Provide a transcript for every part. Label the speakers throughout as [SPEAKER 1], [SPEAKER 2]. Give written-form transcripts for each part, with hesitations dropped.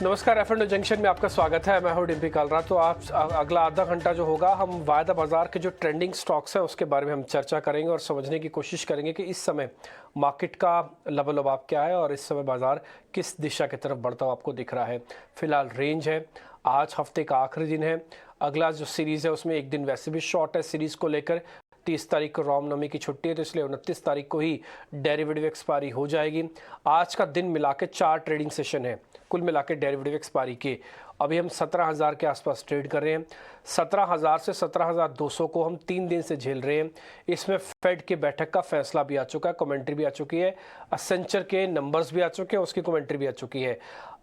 [SPEAKER 1] नमस्कार, F junction में आपका स्वागत है। मैं हूं डिम्पी कालरा। तो आप अगला आधा घंटा जो होगा, हम वायदा बाजार के जो ट्रेंडिंग स्टॉक्स हैं उसके बारे में हम चर्चा करेंगे और समझने की कोशिश करेंगे कि इस समय मार्केट का लबोलबाब क्या है और इस समय बाजार किस दिशा की तरफ बढ़ता हुआ आपको दिख रहा है। फिलहाल रेंज है, आज हफ्ते का आखिरी दिन है। अगला जो सीरीज़ है उसमें एक दिन वैसे भी शॉर्ट है सीरीज़ को लेकर। 30 तारीख को रामनवमी की छुट्टी है, तो इसलिए 29 तारीख को ही डेरिवेटिव एक्सपायरी हो जाएगी। आज का दिन मिला के 4 ट्रेडिंग सेशन है कुल मिला के डेरिवेटिव एक्सपायरी के। अभी हम 17,000 के आसपास ट्रेड कर रहे हैं। 17,000 से 17,200 को हम 3 दिन से झेल रहे हैं। इसमें फेड के बैठक का फैसला भी आ चुका है, कमेंट्री भी आ चुकी है, एसेंचर के नंबर्स भी आ चुके हैं, उसकी कमेंट्री भी आ चुकी है।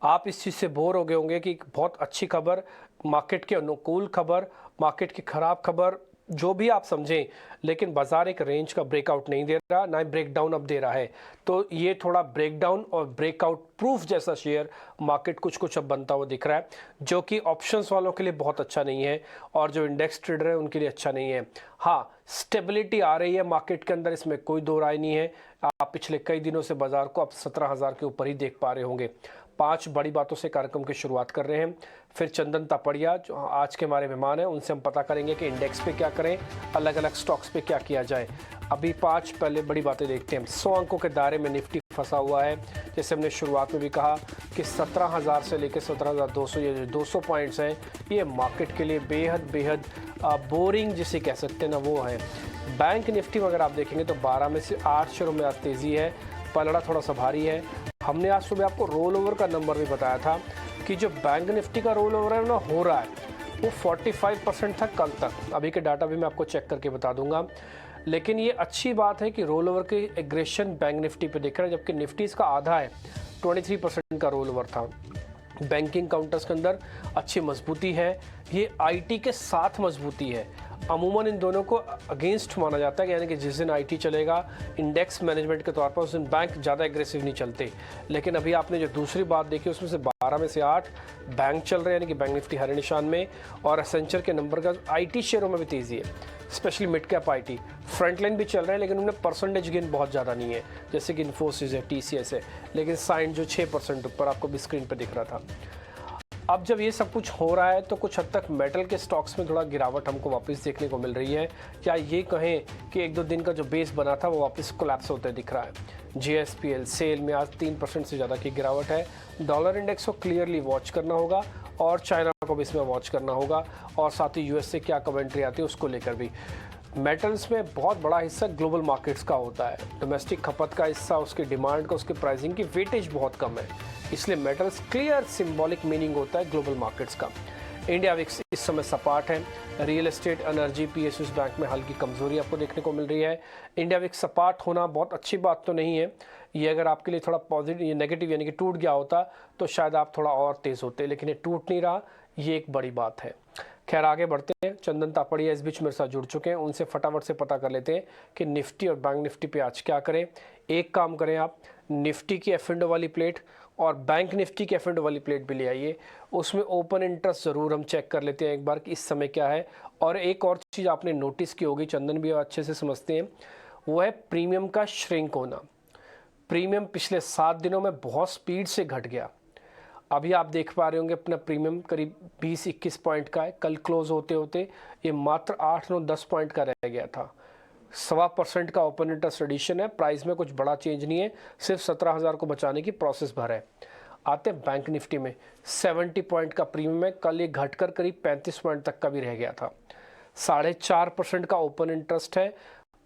[SPEAKER 1] आप इस चीज़ से बोर हो गए होंगे कि बहुत अच्छी खबर, मार्केट के अनुकूल खबर, मार्केट की खराब खबर, जो भी आप समझें, लेकिन बाजार एक रेंज का ब्रेकआउट नहीं दे रहा, ना ही ब्रेकडाउन अब दे रहा है। तो ये थोड़ा ब्रेकडाउन और ब्रेकआउट प्रूफ जैसा शेयर मार्केट कुछ अब बनता हुआ दिख रहा है, जो कि ऑप्शंस वालों के लिए बहुत अच्छा नहीं है और जो इंडेक्स ट्रेडर है उनके लिए अच्छा नहीं है। हाँ, स्टेबिलिटी आ रही है मार्केट के अंदर, इसमें कोई दो राय नहीं है। आप पिछले कई दिनों से बाजार को अब 17,000 के ऊपर ही देख पा रहे होंगे। 5 बड़ी बातों से कार्यक्रम की शुरुआत कर रहे हैं। फिर चंदन तापड़िया जो आज के हमारे मेहमान हैं, उनसे हम पता करेंगे कि इंडेक्स पे क्या करें, अलग अलग स्टॉक्स पे क्या किया जाए। अभी 5 पहले बड़ी बातें देखते हैं। 100 अंकों के दायरे में निफ्टी फंसा हुआ है। जैसे हमने शुरुआत में भी कहा कि 17,000 से लेकर 17,200 ये जो 200 पॉइंट्स हैं, ये मार्केट के लिए बेहद बोरिंग जिसे कह सकते हैं ना, वो है। बैंक निफ्टी में अगर आप देखेंगे तो 12 में से 8 शेयरों में आज तेज़ी है, पलड़ा थोड़ा सा भारी है। हमने आज सुबह आपको रोल ओवर का नंबर भी बताया था कि जो बैंक निफ्टी का रोल ओवर है ना हो रहा है, वो 45% था कल तक। अभी के डाटा भी मैं आपको चेक करके बता दूंगा। लेकिन ये अच्छी बात है कि रोल ओवर के एग्रेशन बैंक निफ्टी पे दिख रहा है, जबकि निफ्टी इसका आधा है, 23% का रोल ओवर था। बैंकिंग काउंटर्स के अंदर अच्छी मजबूती है, ये आईटी के साथ मजबूती है। अमूमन इन दोनों को अगेंस्ट माना जाता है, यानी कि जिस दिन आईटी चलेगा इंडेक्स मैनेजमेंट के तौर पर, उस दिन बैंक ज़्यादा एग्रेसिव नहीं चलते। लेकिन अभी आपने जो दूसरी बात देखी उसमें से 12 में से 8 बैंक चल रहे हैं, यानी कि बैंक निफ्टी हरे निशान में। और एसेंचर के नंबर का आईटी शेयरों में भी तेज़ी है, specially mid cap IT. Frontline भी चल रहे हैं, लेकिन उनमें परसेंटेज गेन बहुत ज़्यादा नहीं है, जैसे कि इन्फोसिस है, टीसीएस है। लेकिन साइन जो 6% ऊपर आपको भी स्क्रीन पर दिख रहा था। अब जब ये सब कुछ हो रहा है तो कुछ हद तक मेटल के स्टॉक्स में थोड़ा गिरावट हमको वापस देखने को मिल रही है। क्या ये कहें कि 1-2 दिन का जो बेस बना था वो वापस कोलैप्स होते दिख रहा है। जीएसपीएल सेल में आज 3% से ज़्यादा की गिरावट है। डॉलर इंडेक्स को क्लियरली वॉच करना होगा और चाइना को भी इसमें वॉच करना होगा, और साथ ही यूएस से क्या कमेंट्री आती है उसको लेकर भी। मेटल्स में बहुत बड़ा हिस्सा ग्लोबल मार्केट्स का होता है, डोमेस्टिक खपत का हिस्सा, उसकी डिमांड का, उसकी प्राइसिंग की वेटेज बहुत कम है, इसलिए मेटल्स क्लियर सिंबॉलिक मीनिंग होता है ग्लोबल मार्केट्स का। इंडिया विक्स इस समय सपाट है। Real estate, energy, PSUs bank में हल्की कमजोरी आपको देखने को मिल रही है। इंडिया विक्स सपाट होना बहुत अच्छी बात तो नहीं है, ये अगर आपके लिए थोड़ा पॉजिटिव नेगेटिव यानी कि टूट गया होता तो शायद आप थोड़ा और तेज होते, लेकिन ये टूट नहीं रहा, ये एक बड़ी बात है। खैर आगे बढ़ते हैं। चंदन तापड़िया इस बीच मेरे साथ जुड़ चुके हैं, उनसे फटाफट से पता कर लेते हैं कि निफ्टी और बैंक निफ्टी पे आज क्या करें। एक काम करें, आप निफ्टी की एफ&ओ वाली प्लेट और बैंक निफ्टी की एफ&ओ वाली प्लेट भी ले आइए, उसमें ओपन इंटरेस्ट ज़रूर हम चेक कर लेते हैं एक बार कि इस समय क्या है। और एक और चीज़ आपने नोटिस की होगी, चंदन भी अच्छे से समझते हैं, वो है प्रीमियम का श्रिंक होना। प्रीमियम पिछले 7 दिनों में बहुत स्पीड से घट गया। अभी आप देख पा रहे होंगे अपना प्रीमियम करीब 20-21 पॉइंट का है, कल क्लोज होते होते ये मात्र 8-9-10 पॉइंट का रह गया था। 1.25% का ओपन इंटरेस्ट एडिशन है, प्राइस में कुछ बड़ा चेंज नहीं है, सिर्फ 17,000 को बचाने की प्रोसेस भर है। आते हैं बैंक निफ्टी में, 70 पॉइंट का प्रीमियम है, कल ये घटकर करीब 35 पॉइंट तक का भी रह गया था। 4.5% का ओपन इंटरेस्ट है,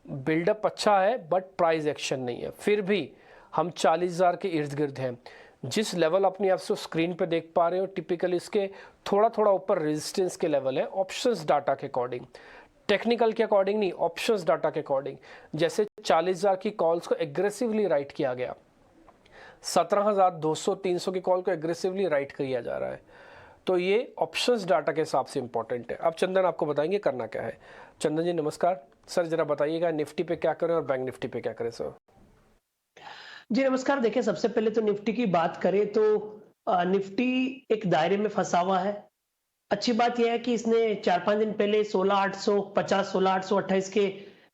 [SPEAKER 1] बिल्डअप अच्छा है बट प्राइस एक्शन नहीं है। फिर भी हम 40,000 के इर्द गिर्द हैं। जिस लेवल अपनी आप स्क्रीन पे देख पा रहे हो, टिपिकल इसके थोड़ा ऊपर रेजिस्टेंस के लेवल है, ऑप्शंस डाटा के अकॉर्डिंग, टेक्निकल के अकॉर्डिंग नहीं, ऑप्शंस डाटा के अकॉर्डिंग। जैसे 40,000 की कॉल्स को एग्रेसिवली राइट किया गया, 17,200-300 की कॉल को एग्रेसिवली राइट किया जा रहा है, तो ये ऑप्शंस डाटा के हिसाब से इंपॉर्टेंट है। अब चंदन आपको बताएंगे करना क्या है। चंदन जी नमस्कार सर, जरा बताइएगा निफ्टी पे क्या करें और बैंक निफ्टी पे क्या करें सर।
[SPEAKER 2] जी नमस्कार। देखिए, सबसे पहले तो निफ्टी की बात करें तो निफ्टी एक दायरे में फंसा हुआ है। अच्छी बात यह है कि इसने 4-5 दिन पहले 16,850 16,828 के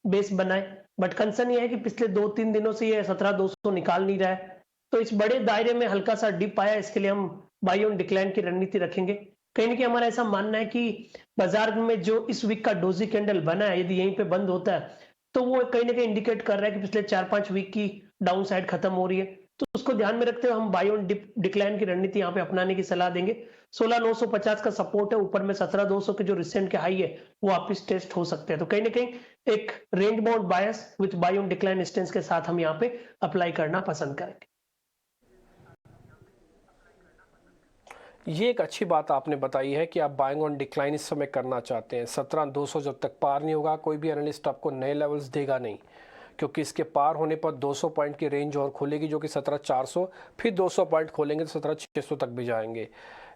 [SPEAKER 2] बेस बनाए, बट कंसर्न यह है कि पिछले 2-3 दिनों से ये 17,200 निकाल नहीं रहा है, तो इस बड़े दायरे में हल्का सा डिप आया, इसके लिए हम बाई ऑन डिक्लाइन की रणनीति रखेंगे। कहीं ना कहीं हमारा ऐसा मानना है कि बाजार में जो इस वीक का डोजी कैंडल बना है, यदि यहीं पे बंद होता है तो वो कहीं ना कहीं इंडिकेट कर रहा है कि पिछले 4-5 वीक की डाउन साइड खत्म हो रही है। तो उसको ध्यान में रखते हुए हम बाई ऑन डिक्लाइन की रणनीति यहाँ पे अपनाने की सलाह देंगे। 16,950 का सपोर्ट है, ऊपर में 17,200 के जो रिसेंट के हाई है वो वापिस टेस्ट हो सकते हैं। तो कहीं ना कहीं एक range bound bias with buy on decline stance के साथ हम यहाँ पे अप्लाई करना पसंद करेंगे।
[SPEAKER 1] ये एक अच्छी बात आपने बताई है कि आप बाइंग ऑन डिक्लाइन इस समय करना चाहते हैं। 17,200 जब तक पार नहीं होगा कोई भी एनालिस्ट आपको नए लेवल्स देगा नहीं, क्योंकि इसके पार होने पर 200 पॉइंट की रेंज और खुलेगी जो कि 17,400, फिर 200 पॉइंट खोलेंगे तो 17,600 तक भी जाएंगे।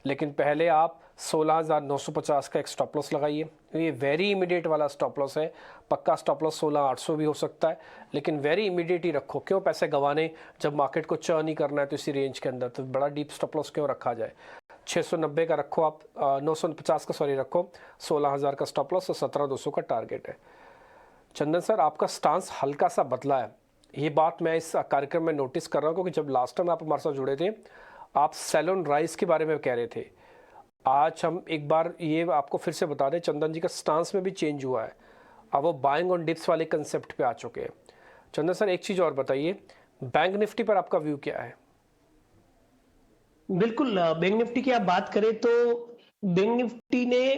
[SPEAKER 1] लेकिन पहले आप 16,950 का एक स्टॉप लॉस लगाइए। ये वेरी इमीडिएट वाला स्टॉप लॉस है। पक्का स्टॉप लॉस 16,800 भी हो सकता है, लेकिन वेरी इमीडिएट ही रखो। क्यों पैसे गंवाने जब मार्केट को चर्न ही करना है तो इसी रेंज के अंदर, तो बड़ा डीप स्टॉप लॉस क्यों रखा जाए। 690 का रखो आप, 950 का सॉरी रखो, 16,000 का स्टॉप लॉस और 17,200 का टारगेट है। चंदन सर, आपका स्टांस हल्का सा बदला है। ये बात मैं इस कार्यक्रम में नोटिस कर रहा हूँ, क्योंकि जब लास्ट टाइम आप हमारे साथ जुड़े थे आप सेल ऑन राइज के बारे में कह रहे थे। आज हम एक बार ये आपको फिर से बता दें, चंदन जी का स्टांस में भी चेंज हुआ है। अब वो बाइंग ऑन डिप्स वाले कंसेप्ट पे आ चुके हैं। चंदन सर, एक चीज़ और बताइए, बैंक निफ्टी पर आपका व्यू क्या है?
[SPEAKER 2] बिल्कुल, बैंक निफ्टी की आप बात करें तो बैंक निफ्टी ने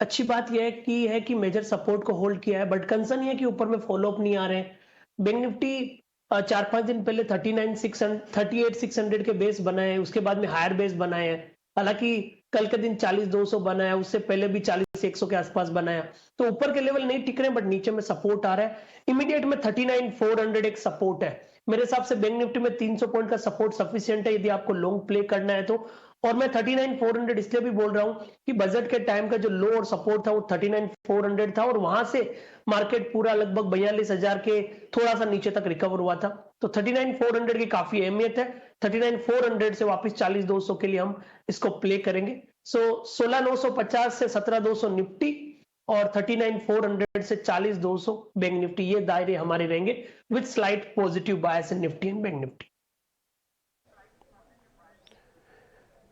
[SPEAKER 2] अच्छी बात यह है कि मेजर सपोर्ट को होल्ड किया है, बट कंसर्न ये है कि ऊपर में फॉलो अप नहीं आ रहे हैं। बैंक निफ्टी 4-5 दिन पहले 38,600 के बेस बनाए हैं, उसके बाद में हायर बेस बनाए हैं। हालांकि कल के दिन 40,200 बनाया, उससे पहले भी 40,100 के आसपास बनाया। तो ऊपर के लेवल नहीं टिक रहे हैं, बट नीचे में सपोर्ट आ रहा है। इमीडिएट में 39,400 एक सपोर्ट है। मेरे हिसाब से बैंक निफ्टी में 300 पॉइंट का सपोर्ट सफिशिएंट है यदि आपको लॉन्ग प्ले करना है तो। और मैं 39,400 इसलिए भी बोल रहा हूं कि बजट के टाइम का जो लो और सपोर्ट था वो 39,400 था, और वहां से मार्केट पूरा लगभग 42,000 के थोड़ा सा नीचे तक रिकवर हुआ था। तो 39,400 की काफी अहमियत है। 39,400 से वापस 40,200 के लिए हम इसको प्ले करेंगे। सो 16,950 से 17,200 निफ्टी और 39,400 से 40,200 बैंक निफ्टी, ये दायरे हमारे रहेंगे with slight positive bias in Nifty and bank Nifty.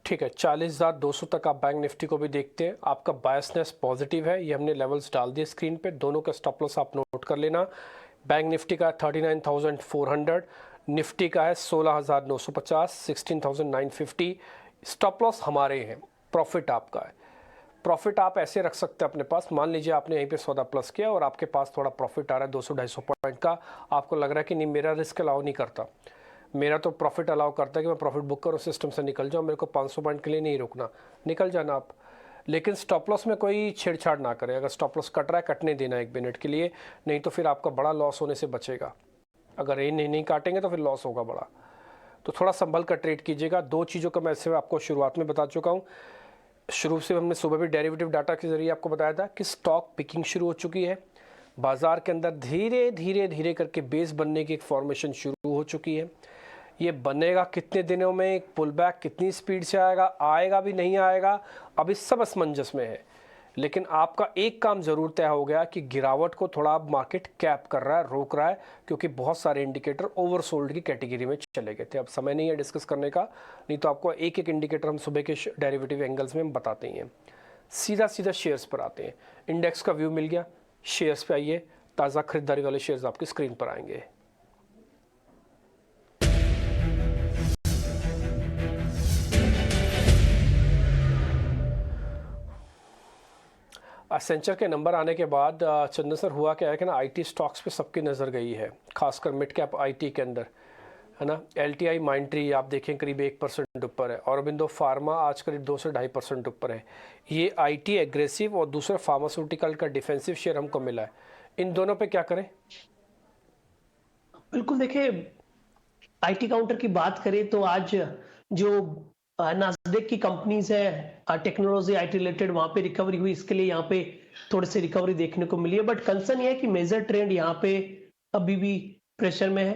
[SPEAKER 1] ठीक है, 40,200 तक आप बैंक निफ्टी को भी देखते हैं। आपका बायसनेस पॉजिटिव है, ये हमने लेवल्स डाल दिए स्क्रीन पे। दोनों का स्टॉप लॉस आप नोट कर लेना। बैंक निफ्टी का 39,400, निफ्टी का है 16,950, 16,950। स्टॉप लॉस हमारे हैं, प्रॉफिट आपका है। प्रॉफिट आप ऐसे रख सकते हैं अपने पास। मान लीजिए आपने यहीं पे सौदा प्लस किया और आपके पास थोड़ा प्रॉफिट आ रहा है 200-250 पॉइंट का, आपको लग रहा है कि नहीं मेरा रिस्क अलाउ नहीं करता, मेरा तो प्रॉफिट अलाउ करता है कि मैं प्रॉफिट बुक करूँ, सिस्टम से निकल जाऊँ, मेरे को 500 पॉइंट के लिए नहीं रुकना, निकल जाना आप। लेकिन स्टॉप लॉस में कोई छेड़छाड़ ना करें। अगर स्टॉप लॉस कट रहा है कटने देना 1 मिनट के लिए, नहीं तो फिर आपका बड़ा लॉस होने से बचेगा। अगर ये नहीं काटेंगे तो फिर लॉस होगा बड़ा। तो थोड़ा संभल कर ट्रेड कीजिएगा। 2 चीज़ों का मैं ऐसे आपको शुरुआत में बता चुका हूँ। शुरू से हमने सुबह भी डेरिवेटिव डाटा के जरिए आपको बताया था कि स्टॉक पिकिंग शुरू हो चुकी है। बाजार के अंदर धीरे धीरे धीरे करके बेस बनने की एक फॉर्मेशन शुरू हो चुकी है। ये बनेगा कितने दिनों में, एक पुल बैक कितनी स्पीड से आएगा भी नहीं आएगा, अभी सब असमंजस में है। लेकिन आपका एक काम जरूर तय हो गया कि गिरावट को थोड़ा मार्केट कैप कर रहा है, रोक रहा है, क्योंकि बहुत सारे इंडिकेटर ओवरसोल्ड की कैटेगरी में चले गए थे। अब समय नहीं है डिस्कस करने का, नहीं तो आपको एक एक इंडिकेटर हम सुबह के डेरिवेटिव एंगल्स में हम बताते ही हैं। सीधा सीधा शेयर्स पर आते हैं। इंडेक्स का व्यू मिल गया, शेयर्स पे आइए। ताज़ा खरीदारी वाले शेयर्स आपकी स्क्रीन पर आएंगे। एसेंचर के नंबर आने के बाद चंदन सर हुआ क्या है कि ना, आईटी स्टॉक्स पे सबकी नज़र गई है, खासकर मिड कैप आईटी के अंदर, है ना। एलटीआई माइंट्री आप देखें करीब 1% ऊपर है, औरबिंदो फार्मा आज करीब 2 से 2.5% ऊपर है। ये आईटी एग्रेसिव और दूसरा फार्मास्यूटिकल का डिफेंसिव शेयर हमको मिला है। इन दोनों पे क्या करें?
[SPEAKER 2] बिल्कुल, देखिए आईटी काउंटर की बात करें तो आज जो नास्डेक की कंपनीज है टेक्नोलॉजी आईटी रिलेटेड, वहां पे रिकवरी हुई, इसके लिए यहाँ पे थोड़ी सी रिकवरी देखने को मिली है। बट कंसर्न ये है कि मेजर ट्रेंड यहाँ पे अभी भी प्रेशर में है।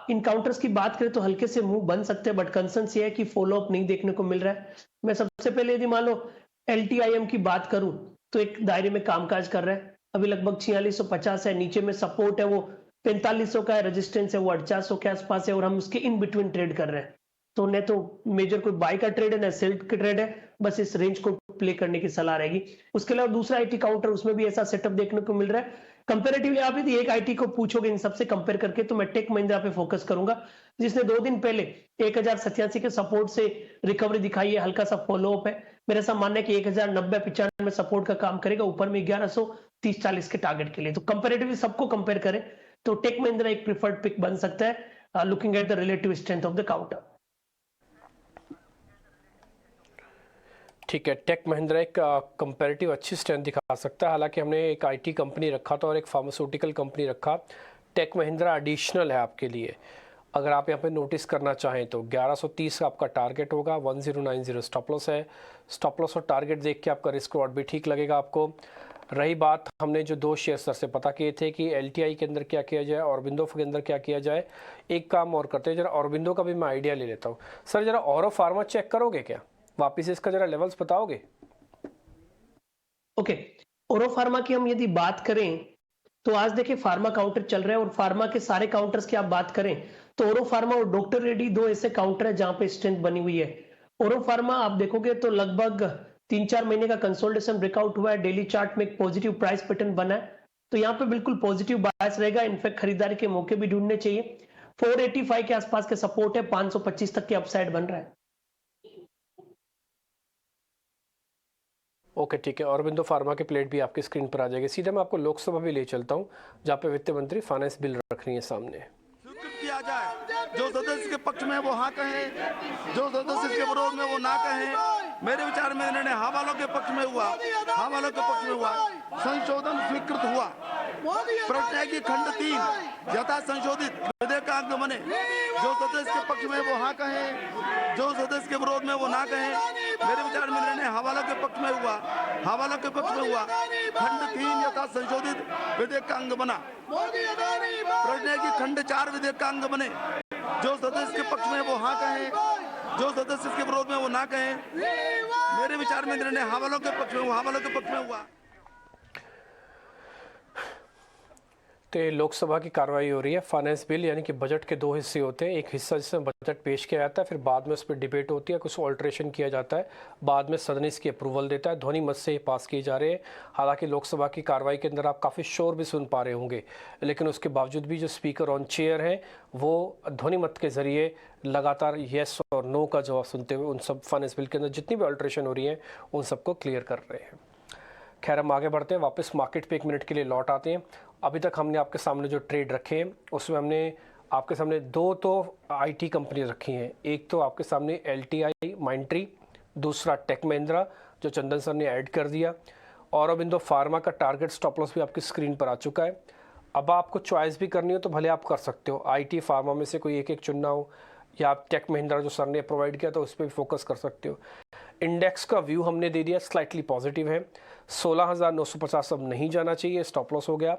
[SPEAKER 2] इन काउंटर्स की बात करें तो हल्के से मूव बन सकते हैं, बट कंसर्न ये है कि फॉलो अप नहीं देखने को मिल रहा है। मैं सबसे पहले यदि मान लो एलटीआईएम की बात करूं तो एक दायरे में कामकाज कर रहा है, अभी लगभग 4650 है, नीचे में सपोर्ट है वो 4500 का है, रेजिस्टेंस है वो 4800 के आसपास है, और हम उसके इन बिटवीन ट्रेड कर रहे हैं। तो न तो मेजर कोई बाय का ट्रेड है न सेल का ट्रेड है, बस इस रेंज को प्ले करने की सलाह रहेगी। उसके अलावा दूसरा आईटी काउंटर उसमें भी ऐसा सेटअप देखने को मिल रहा है। कंपैरेटिवली आप यदि एक आईटी को पूछोगे इन सबसे कंपेयर करके तो मैं टेक महिंद्रा पे फोकस करूंगा, जिसने 2 दिन पहले 1087 के सपोर्ट से रिकवरी दिखाई है, हल्का सा फॉलो अप है। मेरा ऐसा मानना है कि 1090-95 में सपोर्ट का काम करेगा, ऊपर में 1130-40 के टारगेट के लिए। तो कंपैरेटिवली सबको कंपेयर करें तो टेक महिंद्रा एक प्रिफर्ड पिक बन सकता है, looking at the relative strength of the counter.
[SPEAKER 1] ठीक है, टेक महिंद्रा एक कंपैरेटिव अच्छी स्ट्रेंथ दिखा सकता है। हालांकि हमने एक आईटी कंपनी रखा था और एक फार्मास्यूटिकल कंपनी रखा। टेक महिंद्रा एडिशनल है आपके लिए। अगर आप यहाँ पे नोटिस करना चाहें तो 1130 का आपका टारगेट होगा, 1090 स्टॉप लॉस है। स्टॉप लॉस और टारगेट देख के आपका रिस्क रॉड भी ठीक लगेगा आपको। रही बात, हमने जो 2 शेयर सर से पता किए थे कि एलटीआई के अंदर क्या किया जाए, ऑरोबिंदो के अंदर क्या किया जाए। एक काम और करते हैं, जरा ऑरोबिंदो का भी मैं आइडिया ले लेता हूँ। सर जरा ऑरो फार्मा चेक करोगे क्या, वापिस इसका जरा लेवल्स बताओगे?
[SPEAKER 2] ओके, ओरो फार्मा की हम यदि बात करें तो आज देखिए फार्मा काउंटर चल रहे हैं और फार्मा के सारे काउंटर्स की आप बात करें तो ओरो फार्मा और डॉक्टर रेड्डी 2 ऐसे काउंटर है जहां पे स्ट्रेंथ बनी हुई है। ओरो फार्मा आप देखोगे तो लगभग 3-4 महीने का कंसोलिडेशन ब्रेकआउट हुआ है, डेली चार्ट में एक पॉजिटिव प्राइस पैटर्न बना है, तो यहाँ पे बिल्कुल पॉजिटिव बायस रहेगा। इनफैक्ट खरीदारी के मौके भी ढूंढने चाहिए। 485 के आसपास के सपोर्ट है, 525 तक के अपसाइड बन रहा है।
[SPEAKER 1] ओके ठीक है, औरबिंदो फार्मा की प्लेट भी आपकी स्क्रीन पर आ जाएगी। सीधा मैं आपको लोकसभा भी ले चलता हूँ जहाँ पे वित्त मंत्री फाइनेंस बिल रख रही है सामने।
[SPEAKER 3] स्वीकृत किया जाए, जो सदस्य के पक्ष में वो हाँ कहे, जो सदस्य के विरोध में वो ना कहे। मेरे विचार में निर्णय हाँ वालों के पक्ष में हुआ, हाँ वालों के पक्ष में हुआ। संशोधन स्वीकृत हुआ। प्रश्न है कि खंड 3 यथा संशोधित विधेयकांक बने, जो सदस्य के पक्ष में वो हाँ कहे, जो सदस्य के विरोध में वो ना कहे। मेरे विचार में निर्णय हाँ वालों के पक्ष में हुआ, हाँ वालों के पक्ष में हुआ। खंड 3 यथा संशोधित विधेयकांक बना। प्रश्न है कि खंड 4 विधेयकांक बने, जो सदस्य के पक्ष में वो हाँ कहे, जो सदस्य के विरोध में वो ना कहे। मेरे विचार में निर्णय हाँ वालों के पक्ष में हुआ, हाँ वालों के पक्ष में हुआ।
[SPEAKER 1] तो ये लोकसभा की कार्रवाई हो रही है। फाइनेंस बिल यानी कि बजट के 2 हिस्से होते हैं। एक हिस्सा जिसमें बजट पेश किया जाता है, फिर बाद में उस पर डिबेट होती है, कुछ ऑल्ट्रेशन किया जाता है, बाद में सदन इसकी अप्रूवल देता है। ध्वनि मत से ही पास किए जा रहे हैं। हालांकि लोकसभा की कार्रवाई के अंदर आप काफ़ी शोर भी सुन पा रहे होंगे, लेकिन उसके बावजूद भी जो स्पीकर ऑन चेयर हैं वो ध्वनि मत के ज़रिए लगातार येस और नो का जवाब सुनते हुए उन सब फाइनेंस बिल के अंदर जितनी भी ऑल्ट्रेशन हो रही हैं उन सबको क्लियर कर रहे हैं। खैर हम आगे बढ़ते हैं, वापस मार्केट पे 1 मिनट के लिए लौट आते हैं। अभी तक हमने आपके सामने जो ट्रेड रखे हैं उसमें हमने आपके सामने 2 तो आईटी कंपनी रखी हैं। एक तो आपके सामने एलटीआई माइंट्री, दूसरा टेक महिंद्रा जो चंदन सर ने ऐड कर दिया। औरबिंदो फार्मा का टारगेट स्टॉप लॉस भी आपकी स्क्रीन पर आ चुका है। अब आपको चॉइस भी करनी हो तो भले आप कर सकते हो, आईटी फार्मा में से कोई एक चुनना हो, या आप टेक महिंद्रा जो सर ने प्रोवाइड किया तो उस पर भी फोकस कर सकते हो। इंडेक्स का व्यू हमने दे दिया, स्लाइटली पॉजिटिव है। 16,950 अब नहीं जाना चाहिए, स्टॉप लॉस हो गया।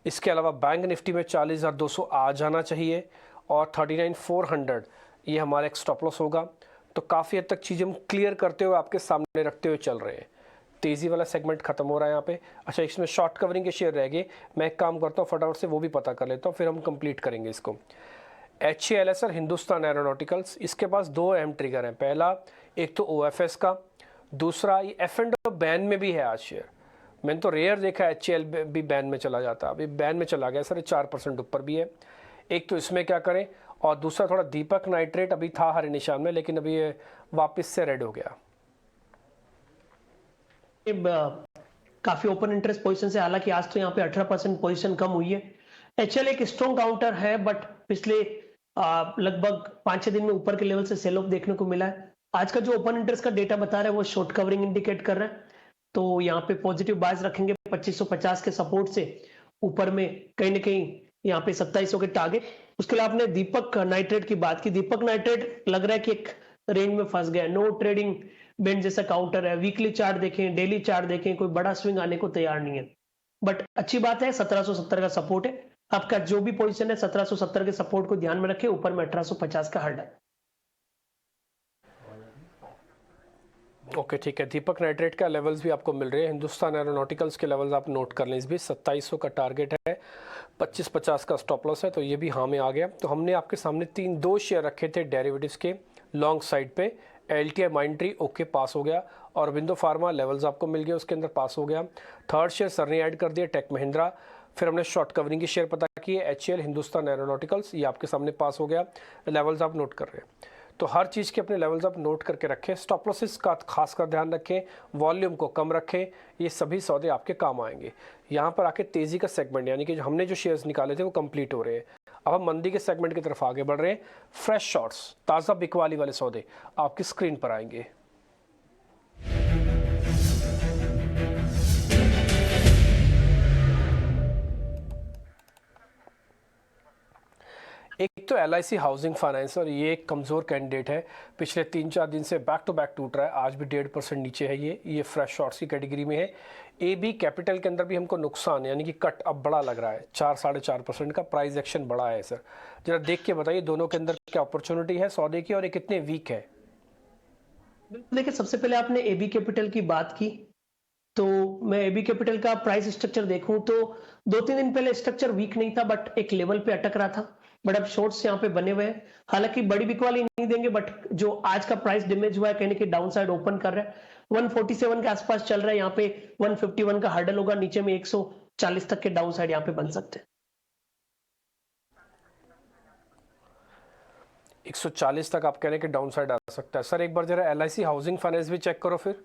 [SPEAKER 1] इसके अलावा बैंक निफ्टी में 40,200 आ जाना चाहिए और 39,400 ये हमारा एक स्टॉप लॉस होगा। तो काफ़ी हद तक चीज़ें हम क्लियर करते हुए आपके सामने रखते हुए चल रहे हैं। तेज़ी वाला सेगमेंट खत्म हो रहा है यहाँ पे। अच्छा, इसमें शॉर्ट कवरिंग के शेयर रह गए, मैं एक काम करता हूँ फटाफट से वो भी पता कर लेता हूँ, फिर हम कंप्लीट करेंगे इसको। HALS और हिंदुस्तान एरोनॉटिकल्स, इसके पास 2 अहम ट्रिगर हैं। पहला एक तो OFS का, दूसरा ये F&O बैन में भी है आज शेयर। मैंने तो रेयर देखा HAL भी बैन में चला जाता, अभी बैन में चला गया सर, 4% ऊपर भी है। एक तो इसमें क्या करें, और दूसरा थोड़ा दीपक नाइट्रेट अभी था हरे निशान में, लेकिन अभी ये वापस से रेड हो गया।
[SPEAKER 2] काफी ओपन इंटरेस्ट पोजीशन से, हालांकि आज तो यहाँ पे 18% पोजीशन कम हुई है। HL एक स्ट्रॉन्ग काउंटर है, बट पिछले लगभग 5-6 दिन में ऊपर के लेवल से सेल ऑफ देखने को मिला है। आज का जो ओपन इंटरेस्ट का डेटा बता रहा है वो शॉर्ट कवरिंग इंडिकेट कर रहा है, तो यहाँ पे पॉजिटिव बायस रखेंगे 2550 के सपोर्ट से ऊपर में कहीं ना कहीं यहाँ पे 2700 के टारगेट। उसके अलावा आपने दीपक नाइट्रेट की बात की। दीपक नाइट्रेट लग रहा है कि एक रेंज में फंस गया, नो ट्रेडिंग बैंड जैसा काउंटर है। वीकली चार्ट देखें, डेली चार्ट देखें, कोई बड़ा स्विंग आने को तैयार नहीं है। बट अच्छी बात है 1770 का सपोर्ट है। आपका जो भी पोजीशन है 1770 के सपोर्ट को ध्यान में रखें, ऊपर में 1850 का हर्ड है।
[SPEAKER 1] ओके ठीक है, दीपक नाइट्रेट का लेवल्स भी आपको मिल रहे हैं। हिंदुस्तान एरोनॉटिकल्स के लेवल्स आप नोट कर लें, इस भी 2700 का टारगेट है। 25.50 का स्टॉप लॉस है, तो ये भी हाँ में आ गया। तो हमने आपके सामने दो शेयर रखे थे डेरिवेटिव्स के लॉन्ग साइड पे। LTI माइंड्री ओके पास हो गया, और विंडो फार्मा लेवल्स आपको मिल गए, उसके अंदर पास हो गया। थर्ड शेयर सर ने ऐड कर दिया टेक महिंद्रा। फिर हमने शॉर्ट कवरिंग की शेयर पता की है HAL हिंदुस्तान एरोनॉटिकल्स, ये आपके सामने पास हो गया। लेवल्स आप नोट कर रहे हैं, तो हर चीज़ के अपने लेवल्स आप नोट करके रखें। स्टॉप लॉसेस का खास कर ध्यान रखें, वॉल्यूम को कम रखें, ये सभी सौदे आपके काम आएंगे। यहाँ पर आके तेज़ी का सेगमेंट, यानी कि हमने जो शेयर्स निकाले थे वो कंप्लीट हो रहे हैं। अब हम मंदी के सेगमेंट की तरफ आगे बढ़ रहे हैं। फ्रेश शॉर्ट्स, ताज़ा बिकवाली वाले सौदे आपकी स्क्रीन पर आएंगे। एक तो LIC हाउसिंग फाइनेंस, और ये एक कमज़ोर कैंडिडेट है। पिछले 3-4 दिन से बैक टू बैक टूट रहा है, आज भी 1.5% नीचे है। ये फ्रेश शॉर्ट्स की कैटेगरी में है। AB कैपिटल के अंदर भी हमको नुकसान, यानी कि कट अब बड़ा लग रहा है, 4-4.5% का प्राइस एक्शन बड़ा है। सर जरा देख के बताइए दोनों के अंदर क्या अपॉर्चुनिटी है सौदे की, और ये कितने वीक है।
[SPEAKER 2] देखिए, सबसे पहले आपने AB कैपिटल की बात की, तो मैं AB कैपिटल का प्राइस स्ट्रक्चर देखूं तो 2-3 दिन पहले स्ट्रक्चर वीक नहीं था, बट एक लेवल पे अटक रहा था। बट अब शॉर्ट्स यहाँ पे बने हुए हैं, हालांकि बड़ी बिकवाली नहीं देंगे, बट जो आज का प्राइस डैमेज हुआ है, कहने की डाउन साइड ओपन कर रहा है। 147 के आसपास चल रहा है, यहाँ पे 151 का हर्डल होगा, नीचे में 140 तक के डाउन साइड यहाँ पे बन सकते हैं।
[SPEAKER 1] 140 तक आप कहने के डाउन साइड आ सकता है। सर एक बार जरा LIC हाउसिंग फाइनेंस भी चेक करो फिर।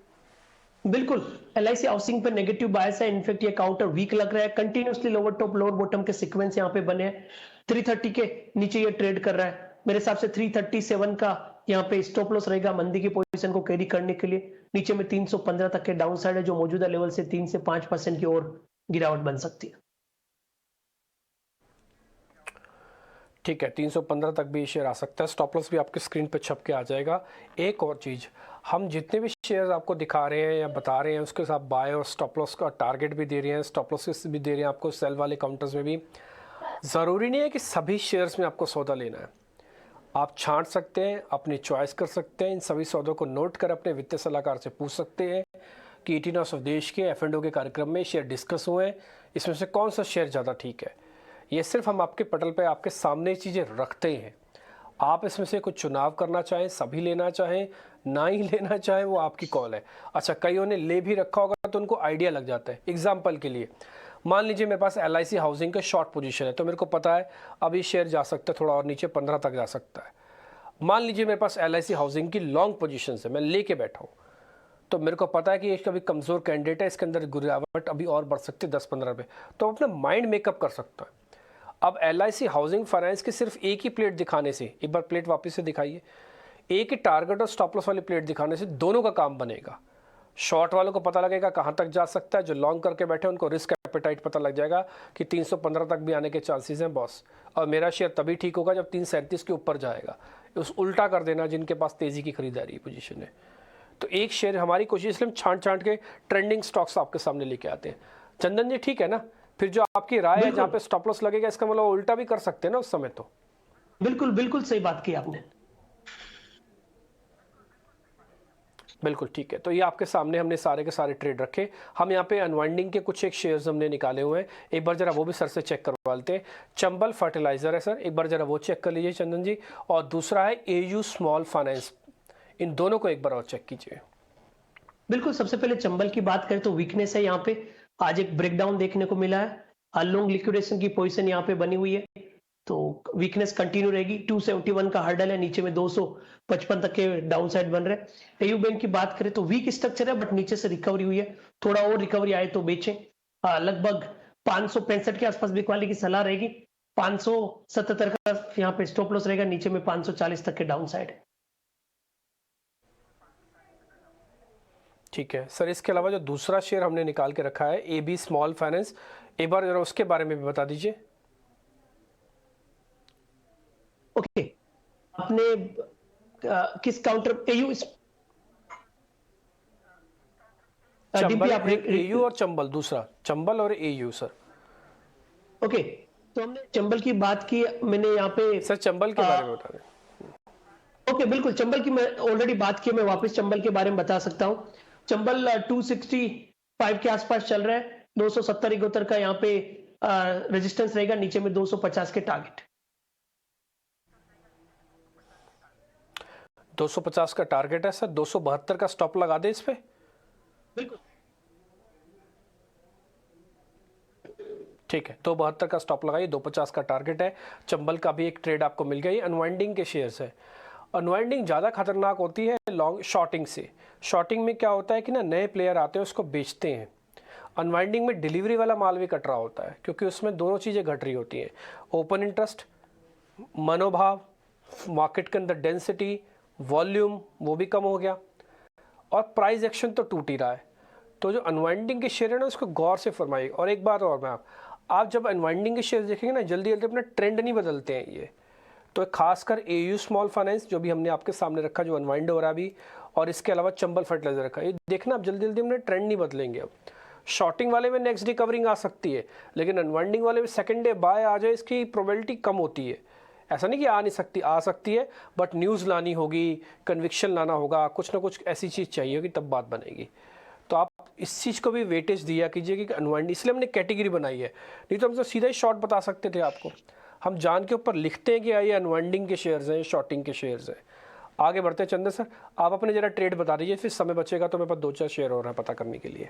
[SPEAKER 2] बिल्कुल, LIC हाउसिंग पे नेगेटिव बायस है, इनफैक्ट ये काउंटर वीक लग रहा है। Continuously lower top lower bottom के सीक्वेंस यहाँ पे बने हैं। 330 के नीचे ये ट्रेड कर रहा है। मेरे हिसाब से 337 का यहाँ पे स्टॉप लॉस रहेगा मंदी की पोजीशन को कैरी करने के लिए। नीचे में 315 तक के डाउन साइड है, जो मौजूदा लेवल से 3 से 5% की और गिरावट बन सकती है।
[SPEAKER 1] ठीक है, 315 तक भी शेयर आ सकता है। स्टॉप लॉस भी आपके स्क्रीन पे छप के आ जाएगा। एक और चीज़, हम जितने भी शेयर्स आपको दिखा रहे हैं या बता रहे हैं, उसके साथ बाय और स्टॉप लॉस का टारगेट भी दे रहे हैं, स्टॉप लॉसेस भी दे रहे हैं आपको सेल वाले काउंटर्स में भी। ज़रूरी नहीं है कि सभी शेयर्स में आपको सौदा लेना है, आप छांट सकते हैं, अपनी चॉइस कर सकते हैं। इन सभी सौदों को नोट कर अपने वित्तीय सलाहकार से पूछ सकते हैं कि 18 ऑफ देश के F&O के कार्यक्रम में शेयर डिस्कस हुए हैं, इसमें से कौन सा शेयर ज़्यादा ठीक है। ये सिर्फ हम आपके पटल पे आपके सामने चीज़ें रखते हैं। आप इसमें से कुछ चुनाव करना चाहें, सभी लेना चाहें, ना ही लेना चाहें, वो आपकी कॉल है। अच्छा, कईयों ने ले भी रखा होगा तो उनको आइडिया लग जाता है। एग्जाम्पल के लिए मान लीजिए मेरे पास LIC हाउसिंग का शॉर्ट पोजीशन है, तो मेरे को पता है अभी शेयर जा सकता है थोड़ा और नीचे 15 तक जा सकता है। मान लीजिए मेरे पास LIC हाउसिंग की लॉन्ग पोजीशन है, मैं लेके बैठा हूँ, तो मेरे को पता है कि एक कभी कमज़ोर कैंडिडेट है, इसके अंदर गिरावट अभी और बढ़ सकती है 10-15 पे, तो अपना माइंड मेकअप कर सकता है। अब LIC हाउसिंग फाइनेंस की सिर्फ एक ही प्लेट दिखाने से, एक बार प्लेट वापस से दिखाइए, एक ही टारगेट और स्टॉप लॉस वाली प्लेट दिखाने से दोनों का काम बनेगा। शॉर्ट वालों को पता लगेगा कहाँ तक जा सकता है, जो लॉन्ग करके बैठे उनको रिस्क एपेटाइट पता लग जाएगा कि 315 तक भी आने के चांसेस हैं बॉस, और मेरा शेयर तभी ठीक होगा जब 337 के ऊपर जाएगा। उस उल्टा कर देना जिनके पास तेज़ी की खरीदारी पोजीशन है। तो एक शेयर, हमारी कोशिश इसलिए हम छांट के ट्रेंडिंग स्टॉक्स आपके सामने लेके आते हैं। चंदन जी ठीक है ना? फिर जो आपकी राय है जहाँ पे स्टॉप लॉस लगेगा, इसका मतलब उल्टा भी कर सकते हैं ना उस समय। तो
[SPEAKER 2] बिल्कुल बिल्कुल सही बात की आपने।
[SPEAKER 1] बिल्कुल ठीक है, तो ये आपके सामने हमने सारे के सारे ट्रेड रखे। हम यहाँ पे अनवाइंडिंग के कुछ एक शेयर्स हमने निकाले हुए हैं, एक बार जरा वो भी सर से चेक करवा लेते हैं। चंबल फर्टिलाइजर है सर, एक बार जरा वो चेक कर लीजिए चंदन जी, और दूसरा है AU स्मॉल फाइनेंस, इन दोनों को एक बार और चेक कीजिए।
[SPEAKER 2] बिल्कुल, सबसे पहले चंबल की बात करें तो वीकनेस है यहाँ पे, आज एक ब्रेकडाउन देखने को मिला है। लॉन्ग लिक्विडेशन की पोजीशन यहाँ पे बनी हुई है, तो वीकनेस कंटिन्यू रहेगी। 271 का हर्डल है, नीचे में 255 तक के डाउन साइड बन रहे हैं। AU बैंक की बात करें तो वीक स्ट्रक्चर है, बट नीचे से रिकवरी हुई है, थोड़ा और रिकवरी आए तो बेचें। लगभग 565 के आसपास बिकवाली की सलाह रहेगी। 577 का यहाँ पे स्टॉप लॉस रहेगा, नीचे में 540 तक के डाउन साइड है।
[SPEAKER 1] ठीक है सर, इसके अलावा जो दूसरा शेयर हमने निकाल के रखा है AB स्मॉल फाइनेंस, एक बार जरा उसके बारे में भी बता दीजिए।
[SPEAKER 2] ओके, आपने किस काउंटर AU
[SPEAKER 1] चंबल, AU और चंबल, दूसरा चंबल और AU सर।
[SPEAKER 2] ओके, तो हमने चंबल की बात की, मैंने यहाँ पे
[SPEAKER 1] सर चंबल के बारे में बता दें।
[SPEAKER 2] ओके, बिल्कुल, चंबल की मैं ऑलरेडी बात की, मैं वापस चंबल के बारे में बता सकता हूँ। चंबल 265 के आसपास चल रहा है, 270-71 का यहाँ पे रेजिस्टेंस रहेगा नीचे में 250 के टारगेट।
[SPEAKER 1] 250 का टारगेट है सर, 272 का स्टॉप लगा दे इस पे।
[SPEAKER 2] बिल्कुल
[SPEAKER 1] ठीक है, 272 का स्टॉप लगाइए, 250 का टारगेट है। चंबल का भी एक ट्रेड आपको मिल गया। ये अनवाइंडिंग के शेयर्स है। अनवाइंडिंग ज़्यादा खतरनाक होती है लॉन्ग शॉर्टिंग से। शॉर्टिंग में क्या होता है कि ना नए प्लेयर आते हैं उसको बेचते हैं। अनवाइंडिंग में डिलीवरी वाला माल भी कट रहा होता है, क्योंकि उसमें दोनों चीज़ें घट रही होती हैं। ओपन इंटरेस्ट, मनोभाव, मार्केट के अंदर डेंसिटी, वॉल्यूम वो भी कम हो गया, और प्राइस एक्शन तो टूट ही रहा है। तो जो अनवाइंडिंग के शेयर है ना उसको गौर से फरमाइए। और एक बात और, मैं आप जब अनवाइंडिंग के शेयर देखेंगे ना, जल्दी जल्दी अपना ट्रेंड नहीं बदलते हैं ये। तो खासकर एयू स्मॉल फाइनेंस जो भी हमने आपके सामने रखा, जो अनवाइंड हो रहा है अभी, और इसके अलावा चंबल फर्टिलाइजर रखा, ये देखना आप जल्दी जल्दी अपने ट्रेंड नहीं बदलेंगे। अब शॉर्टिंग वाले में नेक्स्ट डे कवरिंग आ सकती है, लेकिन अनवाइंडिंग वाले में सेकंड डे बाय आ जाए, इसकी प्रोबेबिलिटी कम होती है। ऐसा नहीं कि आ नहीं सकती, आ सकती है, बट न्यूज़ लानी होगी, कन्विक्शन लाना होगा, कुछ ना कुछ ऐसी चीज़ चाहिए होगी, तब बात बनेगी। तो आप इस चीज़ को भी वेटेज दिया कीजिए कि अनवाइंड, इसलिए हमने कैटेगरी बनाई है। नहीं तो हम तो सीधा ही शॉर्ट बता सकते थे आपको। हम जान के ऊपर लिखते हैं कि ये अनवाइंडिंग के शेयर्स हैं, शॉर्टिंग के शेयर्स हैं। आगे बढ़ते हैं चंदन सर, आप अपने जरा ट्रेड बता दीजिए, फिर समय बचेगा तो मेरे पास 2-4 शेयर हो रहा है पता करने के लिए।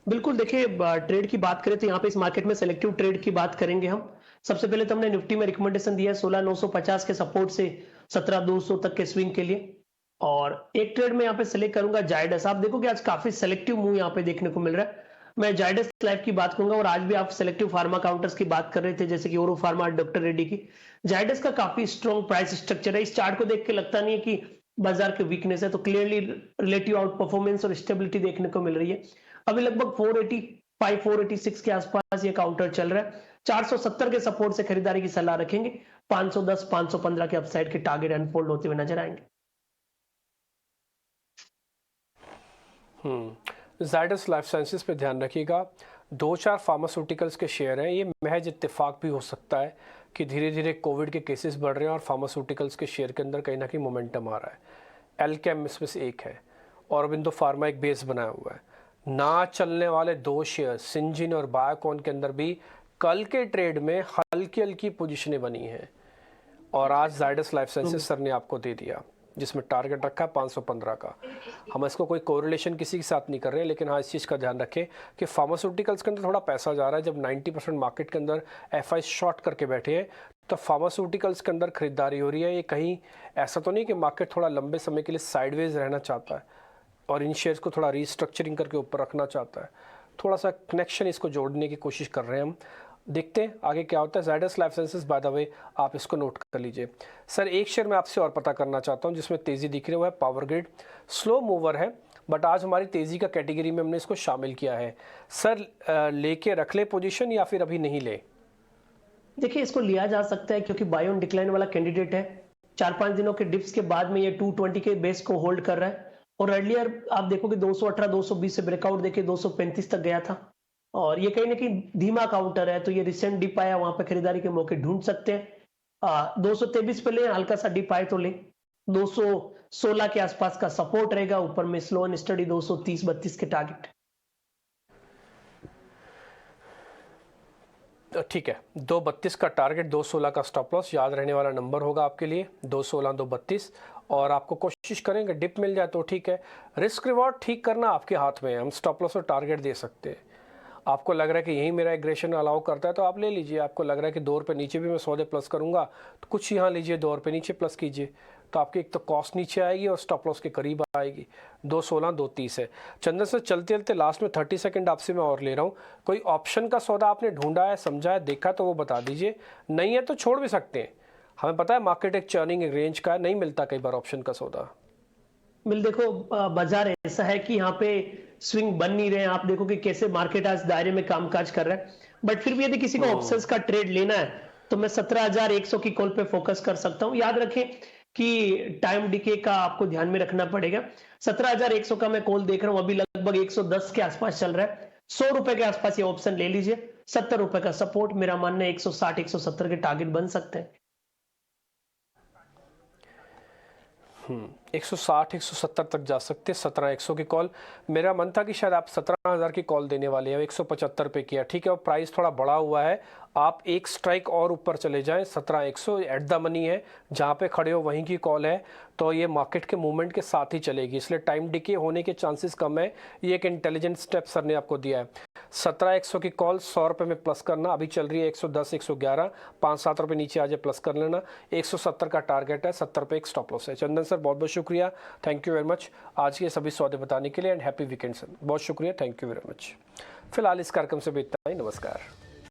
[SPEAKER 2] बिल्कुल, देखिए ट्रेड की बात करें तो यहाँ पे इस मार्केट में सेलेक्टिव ट्रेड की बात करेंगे हम। सबसे पहले तो हमने निफ्टी में रिकमेंडेशन दिया है 16,950 के सपोर्ट से 17,200 तक के स्विंग के लिए। और एक ट्रेड में यहाँ पे सेलेक्ट करूंगा जायडस। आप देखो कि आज काफी सेलेक्टिव मूव यहाँ पे देखने को मिल रहा है। मैं जायडस लाइफ की बात करूंगा, और आज भी आप सेलेक्टिव फार्मा काउंटर्स की बात कर रहे थे, जैसे कि ओरो फार्मा, डॉक्टर रेड्डी की। जायडस का काफी स्ट्रॉन्ग प्राइस स्ट्रक्चर है। इस चार्ट को देख के लगता नहीं है कि बाजार के वीकनेस है, तो क्लियरली रिलेटिव आउट परफॉर्मेंस और स्टेबिलिटी देखने को मिल रही है। अभी लगभग 485 486 के आसपास ये काउंटर चल रहा है। 470 के सपोर्ट से खरीदारी की सलाह रखेंगे। 510 515 के अपसाइड के टारगेट अनफोल्ड होते हुए नजर आएंगे।
[SPEAKER 1] जायडस लाइफ साइंसेस पे ध्यान रखिएगा। 2-4 फार्मास्यूटिकल्स के शेयर हैं। ये महज इत्तेफाक भी हो सकता है कि धीरे धीरे कोविड के केसेस बढ़ रहे हैं और फार्मास्यूटिकल्स के शेयर के अंदर कहीं ना कहीं मोमेंटम आ रहा है। एल्केम इसमें से एक है, औरबिंदो फार्मा एक बेस बनाया हुआ है। ना चलने वाले 2 शेयर सिंजिन और बायोकॉन के अंदर भी कल के ट्रेड में हल्की हल्की पोजीशनें बनी हैं, और आज जायडस लाइफ साइंसेस सर ने आपको दे दिया, जिसमें टारगेट रखा है 515 का। हम इसको कोई कोरिलेशन किसी के साथ नहीं कर रहे, लेकिन हाँ इस चीज़ का ध्यान रखें कि फार्मास्यूटिकल्स के अंदर थोड़ा पैसा जा रहा है। जब 90% मार्केट के अंदर एफआई शॉर्ट करके बैठे हैं, तो फार्मास्यूटिकल्स के अंदर खरीदारी हो रही है। ये कहीं ऐसा तो नहीं कि मार्केट थोड़ा लंबे समय के लिए साइडवेज रहना चाहता है और इन शेयर्स को थोड़ा रीस्ट्रक्चरिंग करके ऊपर रखना चाहता है। थोड़ा सा कनेक्शन इसको जोड़ने की कोशिश कर रहे हैं हम। देखते हैं आगे क्या होता है। Zydus life sciences by the way आप इसको नोट कर लीजिए। सर एक शेयर मैं आपसे और पता करना चाहता हूं जिसमें तेज़ी दिख रही है, वो है पावर ग्रिड। स्लो मूवर है, बट आज हमारी तेज़ी का कैटेगरी में हमने इसको शामिल किया है। सर लेके रख ले पोजीशन या फिर अभी नहीं ले?
[SPEAKER 2] देखिए, इसको लिया जा सकता है क्योंकि बाय ऑन डिक्लाइन वाला कैंडिडेट है। 4-5 दिनों के डिप्स के बाद में ये 220 के बेस को होल्ड कर रहा है। और अर्लियर आप देखोगे 218 220 से ब्रेकआउट देके 235 तक गया था, और ये कहीं ना कहीं धीमा काउंटर है, तो ये रिसेंट डिप आया, वहां पे खरीदारी के मौके ढूंढ सकते हैं। 223 पे ले, हल्का सा डिप आए तो ले। 216 के आसपास का सपोर्ट रहेगा, ऊपर में स्लो एंड स्टडी 230-32 के टारगेट।
[SPEAKER 1] ठीक है, 232 का टारगेट, 216 का स्टॉप लॉस, याद रहने वाला नंबर होगा आपके लिए 216 232। और आपको कोशिश करेंगे डिप मिल जाए तो ठीक है। रिस्क रिवॉर्ड ठीक करना आपके हाथ में है। हम स्टॉप लॉस और टारगेट दे सकते हैं। आपको लग रहा है कि यही मेरा एग्रेशन अलाउ करता है तो आप ले लीजिए। आपको लग रहा है कि 2 रुपये नीचे भी मैं 100 प्लस करूंगा तो कुछ यहाँ लीजिए, 2 रुपये नीचे प्लस कीजिए, तो आपकी एक तो कॉस्ट नीचे आएगी और स्टॉप लॉस के करीब आएगी। 216 230 है। चंदन सर चलते चलते लास्ट में 30 सेकंड आपसे मैं और ले रहा हूँ। कोई ऑप्शन का सौदा आपने ढूंढा है, समझा है, देखा तो वो बता दीजिए, नहीं है तो छोड़ भी सकते हैं। हमें पता है मार्केट एक चर्निंग रेंज का है, नहीं मिलता कई बार ऑप्शन का सौदा।
[SPEAKER 2] देखो, बाजार ऐसा है कि यहाँ पे स्विंग बन नहीं रहे हैं। आप देखो कि कैसे मार्केट आज दायरे में कामकाज कर रहा है। बट फिर भी यदि किसी को ऑप्शंस का ट्रेड लेना है तो मैं 17,100 की कॉल पे फोकस कर सकता हूं। याद रखें कि टाइम डिके का आपको ध्यान में रखना पड़ेगा। 17,100 का मैं कॉल देख रहा हूं, अभी लगभग 110 के आसपास चल रहा है। 100 रुपए के आसपास ये ऑप्शन ले लीजिए। 70 रुपए का सपोर्ट, मेरा मानना है 160 170 के टारगेट बन सकते हैं।
[SPEAKER 1] 160 170 तक जा सकते, 17,100 की कॉल। मेरा मन था कि शायद आप 17,000 की कॉल देने वाले हैं, 175 पे किया, ठीक है, और प्राइस थोड़ा बढ़ा हुआ है, आप एक स्ट्राइक और ऊपर चले जाएं, 17,100 एट द मनी है, जहां पे खड़े हो वहीं की कॉल है, तो ये मार्केट के मूवमेंट के साथ ही चलेगी, इसलिए टाइम डिके होने के चांसेस कम है। ये एक इंटेलिजेंट स्टेप सर ने आपको दिया है। 17,100 की कॉल 100 रुपये में प्लस करना, अभी चल रही है 110 111, 5-7 रुपये नीचे आ जाए प्लस कर लेना। 170 का टारगेट है, 70 पे एक स्टॉप लॉस है। चंदन सर बहुत बहुत शुक्रिया, थैंक यू वेरी मच आज के सभी सौदे बताने के लिए, एंड हैप्पी वीकेंड सर। बहुत शुक्रिया, थैंक यू वेरी मच। फिलहाल इस कार्यक्रम से भी इतना ही, नमस्कार।